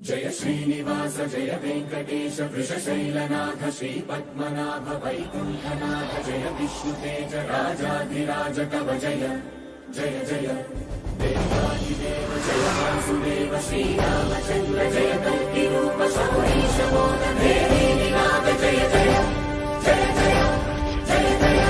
जय श्रीनिवास जय वेंकटेश वृषशैलनाथ श्रीपद्मनाभ वैकुंठनाथ जय विष्णुतेज राजाधिराज कव जय जय जय देवादिदेव जय वासुदेव श्रीरामचंद्र जय कल्किरूप शौरीश मोद देवी निनाद जय जय जय जय जय जय।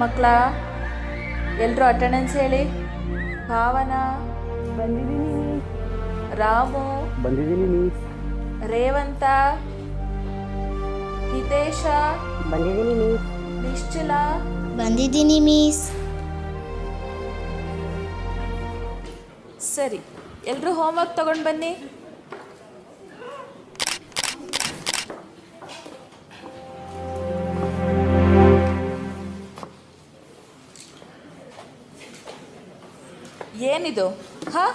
ಮಕ್ಕಳ ಎಲ್ಲರೂ ಅಟೆಂಡೆನ್ಸ್ ಹೇಳಿ. ಭಾವನಾ ಬಂದಿದ್ದೀನಿ ಮಿಸ್. ರಾಮು ಬಂದಿದ್ದೀನಿ ಮಿಸ್. ರೇವಂತ ಹಿತೇಶ ಬಂದಿದ್ದೀನಿ ಮಿಸ್. ನಿಶ್ಚಲ ಬಂದಿದ್ದೀನಿ ಮಿಸ್. ಸರಿ, ಎಲ್ಲರೂ ಹೋಮ್ವರ್ಕ್ ತಗೊಂಡು ಬನ್ನಿ. ಏನಿದು? ಹಾಂ,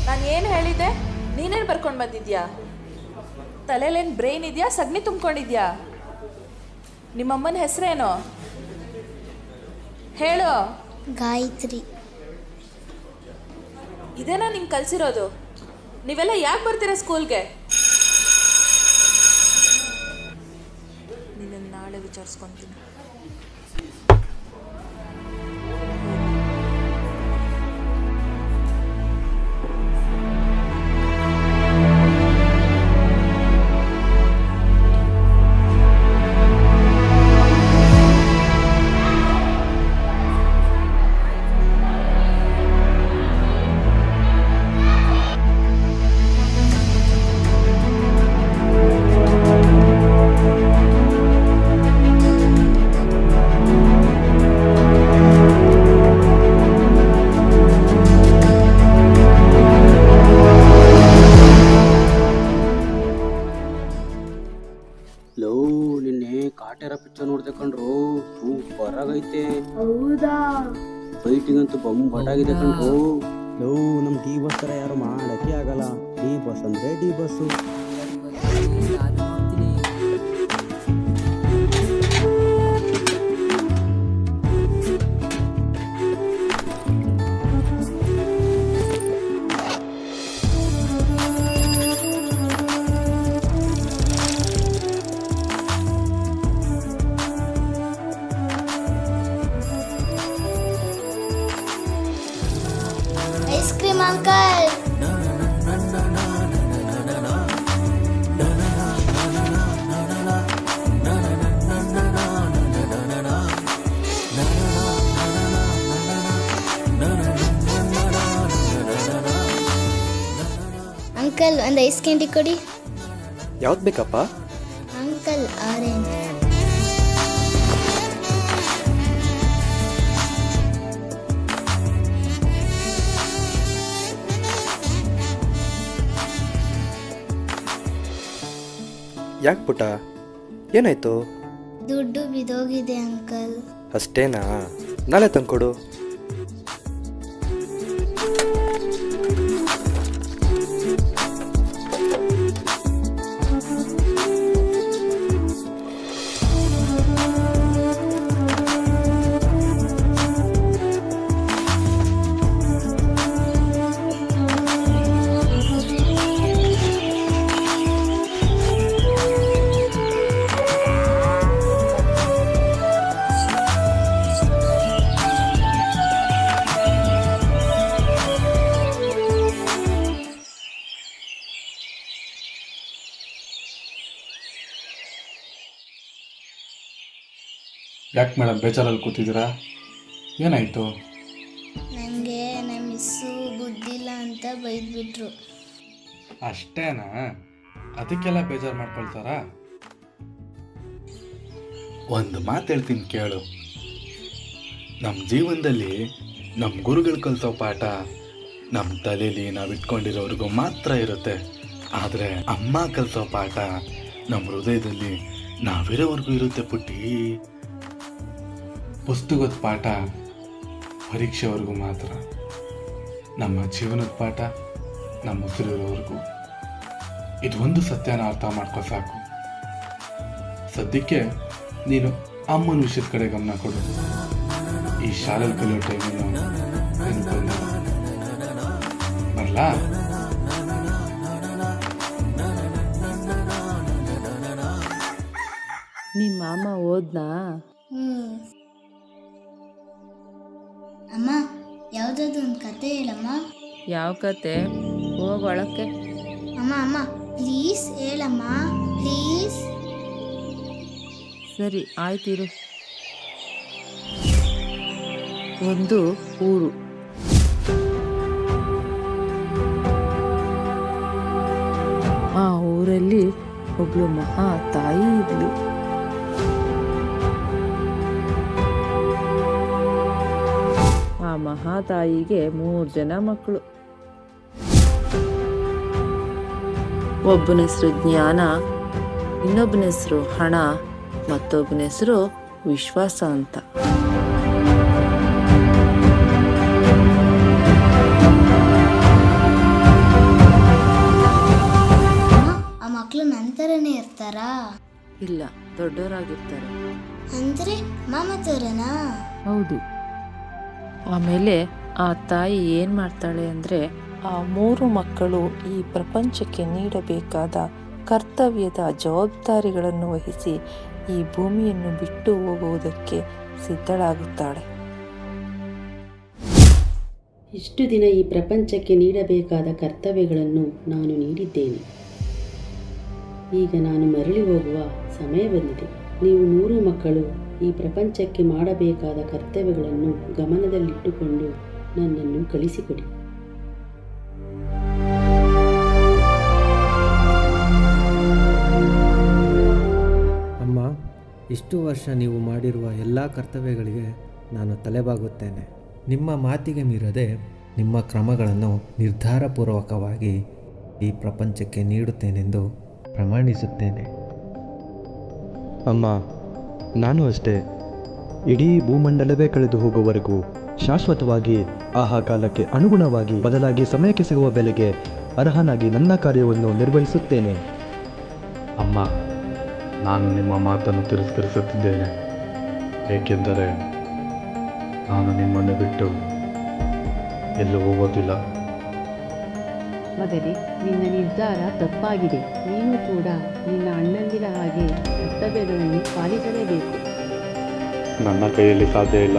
ನಾನು ಏನು ಹೇಳಿದ್ದೆ? ನೀನೇನು ಬರ್ಕೊಂಡು ಬಂದಿದ್ಯಾ? ತಲೆಯಲ್ಲೇನು ಬ್ರೈನ್ ಇದೆಯಾ, ಸಗಣಿ ತುಂಬ್ಕೊಂಡಿದ್ಯಾ? ನಿಮ್ಮಮ್ಮನ ಹೆಸರೇನು ಹೇಳು? ಗಾಯತ್ರಿ. ಇದೇನಾ ನಿಮ್ಗೆ ಕಲಿಸಿರೋದು? ನೀವೆಲ್ಲ ಯಾಕೆ ಬರ್ತೀರಾ ಸ್ಕೂಲ್ಗೆ? ನಿನ್ನನ್ನು ನಾಳೆ ವಿಚಾರಿಸ್ಕೊತೀನಿ. ನಿನ್ನೆ ಕಾಟೇರ ಪಿಕ್ಚರ್ ನೋಡ್ದೆ ಕಣ್ರು, ಸೂಪರ್ ಆಗೈತೆ. ಹೌದಾ? ಫೈಟಿಂಗ್ ಅಂತೂ ಬೊಂಬಾಟಾಗಿದೆ ಕಣ್ರು. ನಮ್ಮ ಟಿ ಬಸ್ ಥರ ಯಾರು ಮಾಡೋಕ್ಕೆ ಆಗಲ್ಲ. ಟಿ ಬಸ್ ಅಂದರೆ T bus. Ice cream uncle. Uncle ಒಂದು ಐಸ್ ಕ್ಯಾಂಡಿ ಕೊಡಿ. ಯಾವ್ದು ಬೇಕಪ್ಪ? Uncle orange. ಯಾಕೆ ಪುಟ, ಏನಾಯ್ತು? ದುಡ್ಡು ಬಿದೋಗಿದೆ ಅಂಕಲ್. ಅಷ್ಟೇನಾ? ನಾಳೆ ತಂದ್ಕೊಡು. ಯಾಕೆ ಮೇಡಮ್ ಬೇಜಾರಲ್ಲಿ ಕೂತಿದ್ದೀರಾ? ಏನಾಯಿತು? ನನಗೆ ನಮ್ಮ ಮಿಸ್ಸು ಬುದ್ಧಿಲ್ಲ ಅಂತ ಬೈದ್ಬಿಟ್ರು. ಅಷ್ಟೇನಾ? ಅದಕ್ಕೆಲ್ಲ ಬೇಜಾರು ಮಾಡ್ಕೊಳ್ತಾರಾ? ಒಂದು ಮಾತು ಹೇಳ್ತೀನಿ ಕೇಳು. ನಮ್ಮ ಜೀವನದಲ್ಲಿ ನಮ್ಮ ಗುರುಗಳು ಕಲಿಸೋ ಪಾಠ ನಮ್ಮ ತಲೆಯಲ್ಲಿ ನಾವು ಇಟ್ಕೊಂಡಿರೋರ್ಗೂ ಮಾತ್ರ ಇರುತ್ತೆ. ಆದರೆ ಅಮ್ಮ ಕಲಿಸೋ ಪಾಠ ನಮ್ಮ ಹೃದಯದಲ್ಲಿ ನಾವಿರೋವರೆಗೂ ಇರುತ್ತೆ ಪುಟ್ಟಿ. ಪುಸ್ತಕದ ಪಾಠ ಪರೀಕ್ಷೆವರೆಗೂ ಮಾತ್ರ, ನಮ್ಮ ಜೀವನದ ಪಾಠ ನಮ್ಮ ಉಸಿರಿರೋವರೆಗೂ. ಇದು ಒಂದು ಸತ್ಯನ ಅರ್ಥ ಮಾಡ್ಕೊ ಸಾಕು. ಸದ್ಯಕ್ಕೆ ನೀನು ಅಮ್ಮನ ವಿಷಯದ ಕಡೆ ಗಮನ ಕೊಡು. ಈ ಶಾಲೆಯಲ್ಲಿ ಕಲಿಯೋ ಟೈಮನ್ನು ಬರ್ಲಾ? ನಿಮ್ಮ ಮಾಮ ಓದ್ನಾ? ಅಮ್ಮ ಯಾವುದಾದ್ರು ಒಂದು ಕತೆ ಹೇಳಮ್ಮ. ಯಾವ ಕತೆ? ಹೋಗೊಳಕ್ಕೆ. ಅಮ್ಮ ಅಮ್ಮ ಪ್ಲೀಸ್ ಹೇಳಮ್ಮ ಪ್ಲೀಸ್. ಸರಿ ಆಯ್ತಿರು. ಒಂದು ಊರು. ಆ ಊರಲ್ಲಿ ಒಬ್ಳು ಮಹಾ ತಾಯಿ ಇದ್ಲು. ಆ ಮಹಾತಾಯಿಗೆ 3 ಜನ ಮಕ್ಕಳು. ಒಬ್ಬನ ಹೆಸರು ಜ್ಞಾನ, ಇನ್ನೊಬ್ಬನ ಹೆಸರು ಹಣ, ಮತ್ತೊಬ್ಬನ ಹೆಸರು ವಿಶ್ವಾಸ ಅಂತ. ಆ ಮಕ್ಕಳು ನಂತರನೇ ಇರ್ತಾರಾ? ಇಲ್ಲ, ದೊಡ್ಡವರಾಗಿರ್ತಾರೆ. ಅಂದ್ರೆ ಮಾಮ ತರನಾ? ಹೌದು. ಆಮೇಲೆ ಆ ತಾಯಿ ಏನು ಮಾಡ್ತಾಳೆ ಅಂದರೆ, ಆ 3 ಮಕ್ಕಳು ಈ ಪ್ರಪಂಚಕ್ಕೆ ನೀಡಬೇಕಾದ ಕರ್ತವ್ಯದ ಜವಾಬ್ದಾರಿಗಳನ್ನು ವಹಿಸಿ ಈ ಭೂಮಿಯನ್ನು ಬಿಟ್ಟು ಹೋಗುವುದಕ್ಕೆ ಸಿದ್ಧಳಾಗುತ್ತಾಳೆ. ಇಷ್ಟು ದಿನ ಈ ಪ್ರಪಂಚಕ್ಕೆ ನೀಡಬೇಕಾದ ಕರ್ತವ್ಯಗಳನ್ನು ನಾನು ನೀಡಿದ್ದೇನೆ. ಈಗ ನಾನು ಮರಳಿ ಹೋಗುವ ಸಮಯ ಬಂದಿದೆ. ನೀವು 3 ಮಕ್ಕಳು ಈ ಪ್ರಪಂಚಕ್ಕೆ ಮಾಡಬೇಕಾದ ಕರ್ತವ್ಯಗಳನ್ನು ಗಮನದಲ್ಲಿಟ್ಟುಕೊಂಡು ನನ್ನನ್ನು ಕಳಿಸಿಕೊಡಿ. ಅಮ್ಮ, ಇಷ್ಟು ವರ್ಷ ನೀವು ಮಾಡಿರುವ ಎಲ್ಲ ಕರ್ತವ್ಯಗಳಿಗೆ ನಾನು ತಲೆಬಾಗುತ್ತೇನೆ. ನಿಮ್ಮ ಮಾತಿಗೆ ಮೀರದೆ ನಿಮ್ಮ ಕ್ರಮಗಳನ್ನು ನಿರ್ಧಾರಪೂರ್ವಕವಾಗಿ ಈ ಪ್ರಪಂಚಕ್ಕೆ ನೀಡುತ್ತೇನೆಂದು ಪ್ರಮಾಣಿಸುತ್ತೇನೆ. ಅಮ್ಮ, ನಾನು ಅಷ್ಟೇ. ಇಡೀ ಭೂಮಂಡಲವೇ ಕಳೆದು ಹೋಗುವವರೆಗೂ ಶಾಶ್ವತವಾಗಿ ಕಾಲಕ್ಕೆ ಅನುಗುಣವಾಗಿ ಬದಲಾಗಿ ಸಮಯಕ್ಕೆ ಸಿಗುವ ಬೆಲೆಗೆ ಅರ್ಹನಾಗಿ ನನ್ನ ಕಾರ್ಯವನ್ನು ನಿರ್ವಹಿಸುತ್ತೇನೆ. ಅಮ್ಮ, ನಾನು ನಿಮ್ಮ ಮಾತನ್ನು ತಿರಸ್ಕರಿಸುತ್ತಿದ್ದೇನೆ. ಏಕೆಂದರೆ ನಾನು ನಿಮ್ಮನ್ನು ಬಿಟ್ಟು ಎಲ್ಲೂ ಹೋಗೋದಿಲ್ಲ. ಮಗನೇ, ನಿನ್ನ ನಿರ್ಧಾರ ತಪ್ಪಾಗಿದೆ. ನೀನು ಕೂಡ ನಿನ್ನ ಅಣ್ಣಂದಿರ ಹಾಗೆ ಕರ್ತವ್ಯಗಳನ್ನು ಪಾಲಿಸಲೇಬೇಕು. ನನ್ನ ಕೈಯಲ್ಲಿ ಸಾಧ್ಯ ಇಲ್ಲ.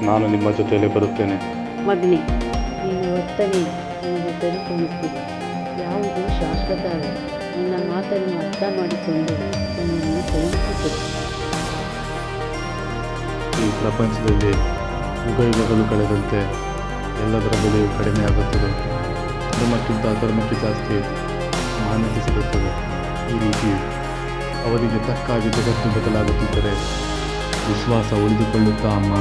ನಾನು ನಿಮ್ಮ ಜೊತೆಯಲ್ಲೇ ಬರುತ್ತೇನೆ. ಮಗನೇ, ನೀನು ವರ್ತನೆ ನಿನಗೆ ಸರಿ ಕಾಣಿಸ್ತಿದೆ. ಯಾವುದು ಶಾಶ್ವತ ಅಲ್ಲ. ನಿನ್ನ ಮಾತನ್ನು ಅರ್ಥ ಮಾಡಿಕೊಂಡು ನನ್ನನ್ನು ಕಳುಹಿಸಿಕೊಡು. ಈ ಪ್ರಪಂಚದಲ್ಲಿ ಯುಗಗಳು ಕಳೆದಂತೆ ಎಲ್ಲದರ ಬೆಲೆಯು ಕಡಿಮೆಯಾಗುತ್ತದೆ. ಧರ್ಮಕ್ಕಿಂತ ಅಧರ್ಮಕ್ಕೆ ಜಾಸ್ತಿ ಮಾನ್ಯತೆ ಸಿಗುತ್ತದೆ. ಈ ರೀತಿ ಅವರಿಗೆ ತಕ್ಕಾಗಿ ಜಗತ್ತು ಬದಲಾಗುತ್ತಿದ್ದರೆ ವಿಶ್ವಾಸ ಉಳಿದುಕೊಳ್ಳುತ್ತಾ ಅಮ್ಮ?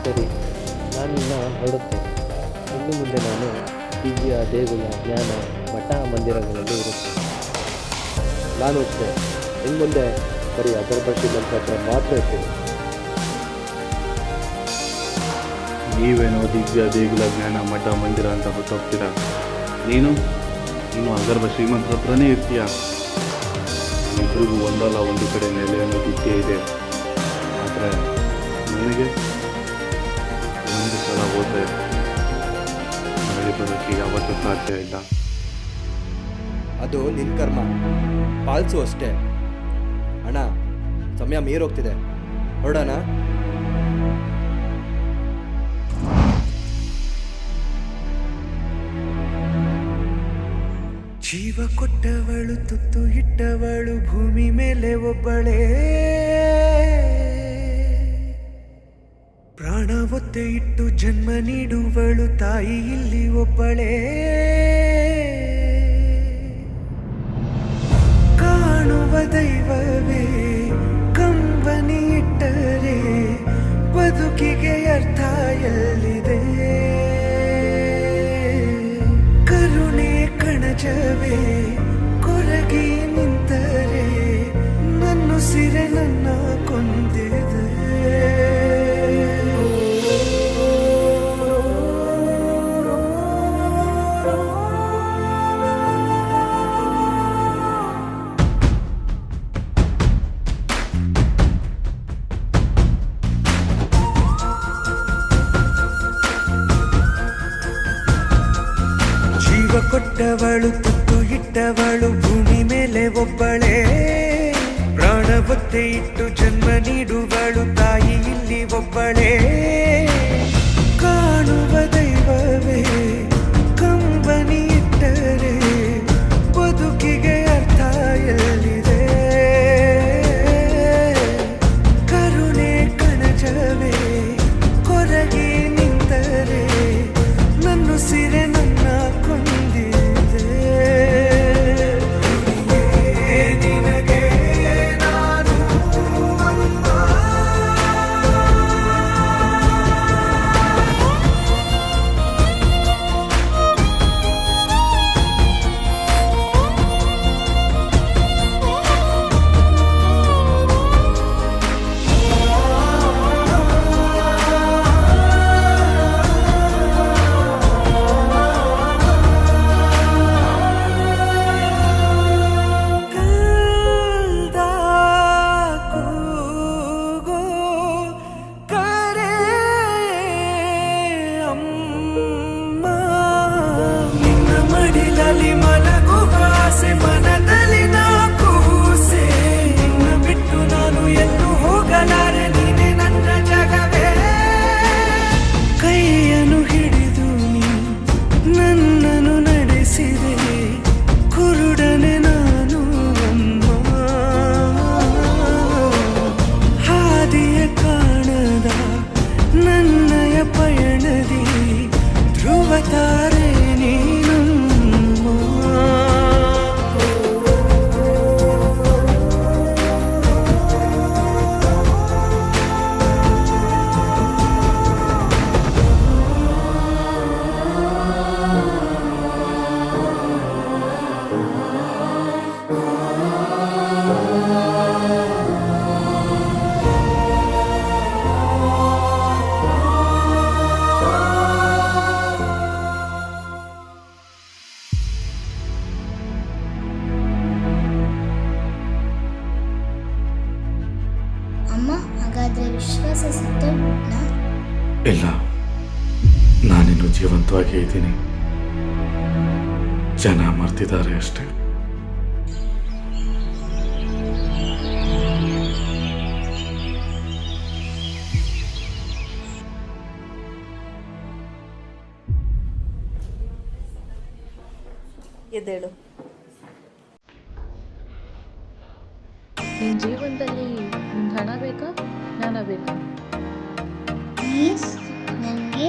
ಸರಿ, ನಾನಿನ್ನ ಹೊರಡುತ್ತೇನೆ. ಇನ್ನು ಮುಂದೆ ನಾನು ದಿವ್ಯ ದೇಗುಲ ಜ್ಞಾನ ಮಠ ಮಂದಿರಗಳಲ್ಲಿ ಇರುತ್ತೇನೆ. ನಾನು ಅಷ್ಟೇ ಇನ್ನು ಮುಂದೆ ಬರೀ ಅಗರಬತ್ತಿ ಹತ್ರ ಮಾತ್ರ ಇರ್ತೇನೆ. ನೀವೇನೋ ದಿವ್ಯ ದೇಗುಲ ಜ್ಞಾನ ಮಠ ಮಂದಿರ ಅಂತ ಹೊರಟೋಗ್ತೀರಾ. ನೀನು ಅಗರ್ಭ ಶ್ರೀಮಂತರ ಹತ್ರನೇ ಇರ್ತೀಯ. ಇಬ್ಬರಿಗೂ ಒಂದಲ್ಲ ಒಂದು ಕಡೆ ನೆಲೆ ಅನ್ನೋದಿದ್ದೇ ಇದೆ. ಆದರೆ ನನಗೆ ಒಂದು ಸಲ ಹೋದರೆ ಮರಳಿ ಬರೋಕ್ಕೆ ಯಾವತ್ತೂ ಸಾಧ್ಯ ಇಲ್ಲ. ಅದು ನಿನ್ನ ಕರ್ಮ, ಪಾಲಿಸು ಅಷ್ಟೇ. ಅಣ್ಣ, ಸಮಯ ಮೀರೋಗ್ತಿದೆ, ಹೊರಡೋಣ. ಜೀವ ಕೊಟ್ಟವಳು, ತುತ್ತು ಇಟ್ಟವಳು, ಭೂಮಿ ಮೇಲೆ ಒಬ್ಬಳೇ. ಪ್ರಾಣ ಒತ್ತೆ ಇಟ್ಟು ಜನ್ಮ ನೀಡುವಳು ತಾಯಿ ಇಲ್ಲಿ ಒಬ್ಬಳೇ. ಕಾಣುವ ದೈವವೇ ಕಂಬನಿ ಇಟ್ಟರೆ ಬದುಕಿಗೆ ಅರ್ಥ ಎಲ್ಲಿದೆ. ಕರುಣೆ ಕಣಜವೇ ಕೊರಗಿ ನಿಂತರೆ ನನ್ನುಸಿರೆ ನನ್ನ ಕೊಂದಿದೆ. ಜೀವ ಕೊಟ್ಟವಳು ತುತ್ತು ಇಟ್ಟವಳು ಭೂಮಿ ಮೇಲೆ ಒಬ್ಬಳೇ. ಪ್ರಾಣ ಒತ್ತೆ ಇಟ್ಟು ಜನ್ಮ ನೀಡುವಳು ತಾಯಿ ಇಲ್ಲಿ ಒಬ್ಬಳೇ. ಕಾಣುವ ದೈವವೇ ಕಂಬನಿ ಇಟ್ಟರೆ ಬದುಕಿಗೆ ಅರ್ಥ ಎಲ್ಲಿದೆ. ಕರುಣೆ ಕಣಜವೇ ಕೊರಗಿ ನಿಂತರೆ ನನ್ನುಸಿರೆ ನನ್ನ ಕೊಂದಿದೆ. ನಿನಗೆ ನಾನು ಅಮ್ಮ. ಮಲಗುವ ಆಸೆ ಮನದಲ್ಲಿ ನಾ ಕೂಸೆ. ನಿನ್ನ ಬಿಟ್ಟು ನಾನು ಎಲ್ಲೂ ಹೋಗಲಾರೆ, ನೀನೆ ನನ್ನ ಜಗವೇ. ಕೈಯನ್ನು ಹಿಡಿದು ನೀ ನನ್ನನ್ನು ನಡೆಸಿದೆ, ಕುರುಡನೆ ನಾನು ಅಮ್ಮ. ಹಾದಿಯ ಕಾಣದ ನನ್ನಯ ಪಯಣದಿ ಧ್ರುವ ತಾರೆ ನೀನಮ್ಮ. ಅಮ್ಮ, ಹಾಗಾದ್ರೆ ವಿಶ್ವಾಸ ಸತ್ತೋಗ್ಬಿಟ್ನಾ? ಇಲ್ಲ, ನಾನಿನ್ನು ಜೀವಂತವಾಗಿ ಇದ್ದೀನಿ. ಜನ ಮರ್ತಿದ್ದಾರೆ ಅಷ್ಟೇ. ಎದ್ದೇಳು. ನಿನ್ನ ಜೀವನದಲ್ಲಿ ನಿಮ್ಗೆ ಹಣ ಬೇಕಾ, ಜ್ಞಾನ ಬೇಕಾ? ಪ್ಲೀಸ್, ನನಗೆ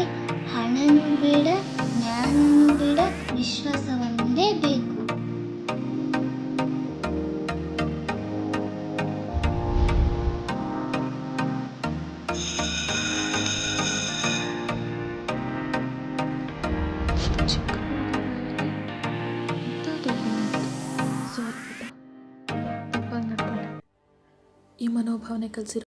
ಹಣನೂ ಬೇಡ, ಜ್ಞಾನನೂ ಬೇಡ, ವಿಶ್ವಾಸ ಒಂದೇ ಬೇಕು. ಈ ಮನೋಭಾವನೆ ಕಲಿಸಿರೋ